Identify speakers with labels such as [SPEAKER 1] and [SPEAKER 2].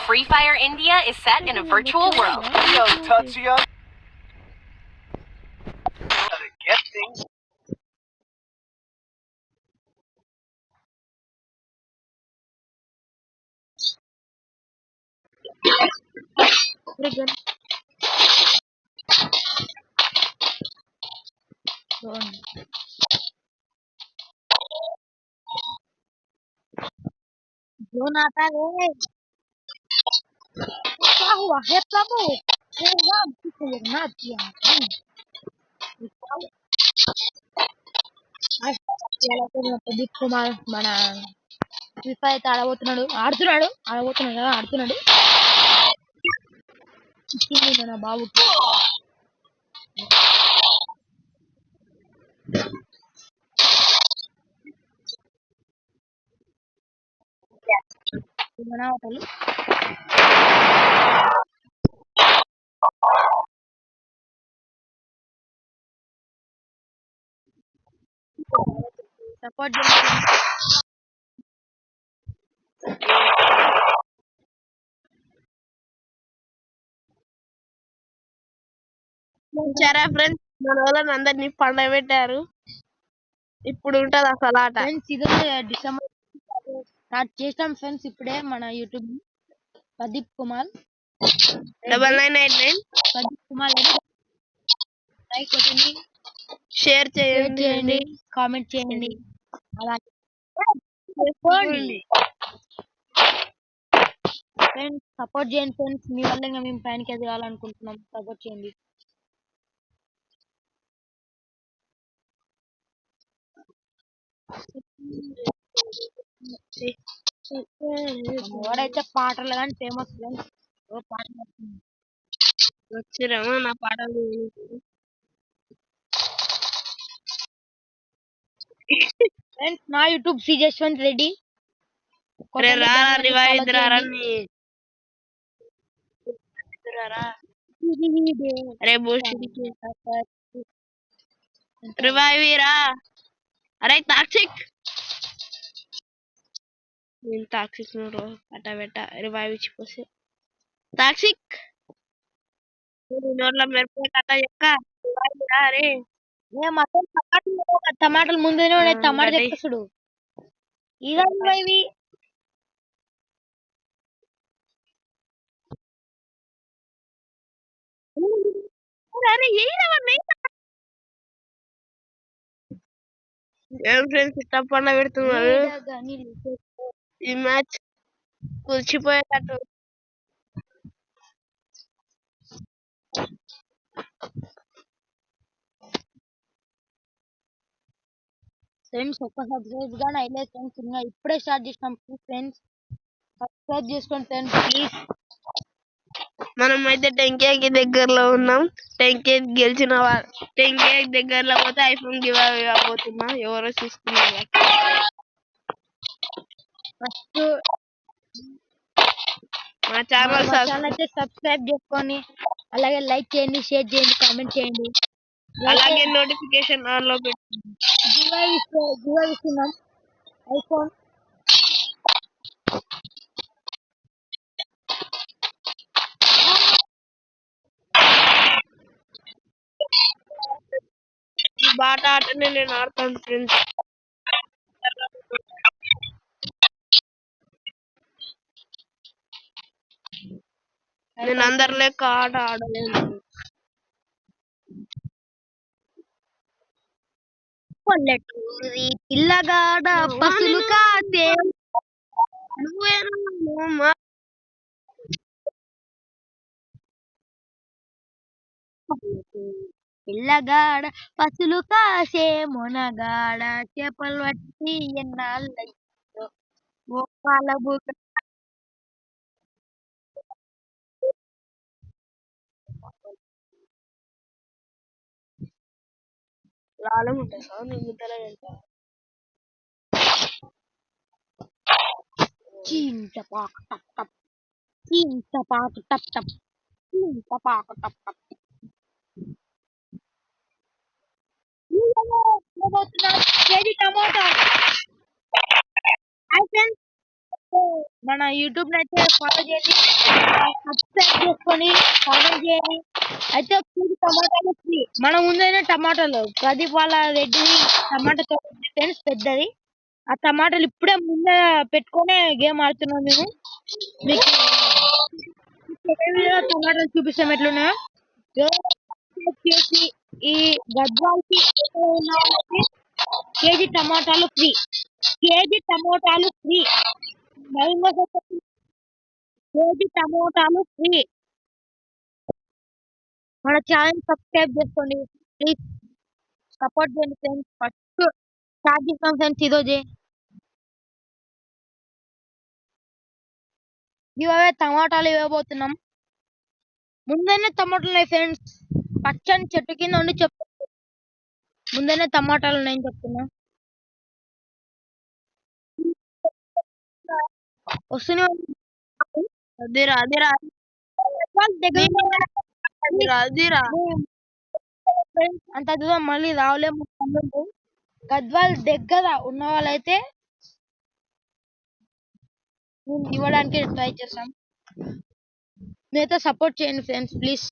[SPEAKER 1] Free Fire India is set in a virtual world.
[SPEAKER 2] Young Tatsuya. Get things.
[SPEAKER 3] Trigger. Zone आता है। क्या हुआ है प्रभु? हे राम किसे ना किया ప్రదీప్ కుమార్ మన ఫ్రీ ఫైర్ అయితే ఆడుతున్నాడు చిక్కింది మన బాబుకి మన హోటల్ సపోర్ట్
[SPEAKER 4] చారా ఫ్రెండ్స్ మన వాళ్ళని అందరినీ పండబెట్టారు. ఇప్పుడు ఉంటది అసలు ఆట.
[SPEAKER 3] ఫ్రెండ్స్ ఇది డిసెంబర్ స్టార్ట్ చేసాం ఫ్రెండ్స్ ఇప్పుడే మన యూట్యూబ్ ప్రదీప్ కుమార్
[SPEAKER 4] 9999
[SPEAKER 3] ప్రదీప్ కుమార్ లైక్ కొట్టండి,
[SPEAKER 4] షేర్ చేయండి,
[SPEAKER 3] కామెంట్ చేయండి, అలాగే ఫ్రెండ్స్ సపోర్ట్ చేయండి ఫ్రెండ్స్. మీ వల్ల ఇంకా మేము పైనకి ఎదగాలనుకుంటున్నాం. సపోర్ట్ చేయండి. ఎవడైతే పాటలు కానీ ఫేమస్ ఫ్రెండ్స్
[SPEAKER 4] వచ్చిరామా నా పాటలు
[SPEAKER 3] ఫ్రెండ్స్ నా యూట్యూబ్ సి జశ్వంత్ రెడ్డి
[SPEAKER 4] అరే రివైవీరా. అరే టాక్సిక్ నేను టాక్సిక్ పెట్ట రివైవ్ ఇచ్చిపోతే టాక్సిక్ నోట్ల మెరుపు కట్ట చెక్క అరే
[SPEAKER 3] టమాటాలు ముందునే ఉన్నాయి. టమాటా చెక్కసుడు ఇవి
[SPEAKER 4] ఏం ఫ్రెండ్స్ తప్పకుండా పెడుతున్నారు. ఈ మ్యాచ్ కూర్చిపోయేటట్టు.
[SPEAKER 3] ఫ్రెండ్స్ ఒక్క సబ్స్క్రైబ్ గానీ అయితే ఫ్రెండ్స్ ఇంకా ఇప్పుడే స్టార్ట్ చేసినాం ఫ్రెండ్స్. సబ్స్క్రైబ్ చేసుకోండి ఫ్రెండ్స్ ప్లీజ్.
[SPEAKER 4] మనం అయితే 10K దగ్గరలో ఉన్నాం. 10K గెలిచిన వారు 10K దగ్గరలో పోతే ఐఫోన్ గివ్ అవే ఇవ్వబోతున్నా. ఎవరో చూస్తున్నారు.
[SPEAKER 3] ఫస్ట్
[SPEAKER 4] మా ఛానల్
[SPEAKER 3] అయితే సబ్స్క్రైబ్ చేసుకొని అలాగే లైక్ చేయండి, షేర్ చేయండి, కామెంట్ చేయండి,
[SPEAKER 4] అలాగే నోటిఫికేషన్ ఆన్ లో పెట్టండి.
[SPEAKER 3] గివ్ ఇస్తున్నాం ఐఫోన్.
[SPEAKER 4] ఈ బాట ఆటనే నేను ఆడతాను ఫ్రెండ్స్. నేను అందరి లెక్క ఆట ఆడలేను.
[SPEAKER 3] పల్లెటూరి పిల్లగాడ పసులు కాదే పిల్లగాడ పసులు కాసే మొనగాడ చేపలు పట్టి ఎన్నాళ్ళో పాల బుక్క
[SPEAKER 4] లాలం ఉంటుంది సార్ నేను ముద్దలో వెళ్తా.
[SPEAKER 3] చింతపాకు టప్ టప్ చింతపాకు టప్ టప్ చింతపాకు టప్ టప్ టమాటా మన యూట్యూబ్ అయితే ఫాలో చేయండి, సబ్స్క్రైబ్ చేసుకొని కామెంట్ చేయండి. అయితే ఒక కేజీ టమాటాలు ఫ్రీ. మన ముందైనా టమాటాలు ప్రదీప్ వాళ్ళ రెడ్డి టమాటా తోట ఉంది ఫ్రెండ్స్ పెద్దది. ఆ టమాటాలు ఇప్పుడే ముందే పెట్టుకొని గేమ్ ఆడుతున్నాం మేము. మీకు టమాటాలు చూపిస్తాం ఎట్లున్నాయో. చేసి ఈ గద్వాలకి ఉన్న వాళ్ళకి కేజీ టమాటాలు ఫ్రీ. కేజీ టమోటాలు ఫ్రీ. కేజీ టమోటాలు ఫ్రీ. మన ఛానల్ సబ్స్క్రైబ్ చేసుకోండి ప్లీజ్. సపోర్ట్ చేయండి ఫ్రెండ్స్. ఫస్ట్ స్టార్ట్ చేస్తాం ఫ్రెండ్స్ ఈరోజే. ఇవే టమాటాలు ఇవ్వబోతున్నాం. ముందైనా టమాటాలు ఉన్నాయి ఫ్రెండ్స్. పచ్చని చెట్టు కింద ఉండి చెప్తా. ముందైనా టమాటాలు ఉన్నాయని చెప్తున్నా. వస్తూనే
[SPEAKER 4] అదిరా అదిరా అదిరా
[SPEAKER 3] అంత దూరం మళ్ళీ రావలేము. గద్వాల్ దగ్గర ఉన్న వాళ్ళైతే ఇవ్వడానికి ట్రై చేస్తాం. మీరైతే సపోర్ట్ చేయండి ఫ్రెండ్స్ ప్లీజ్.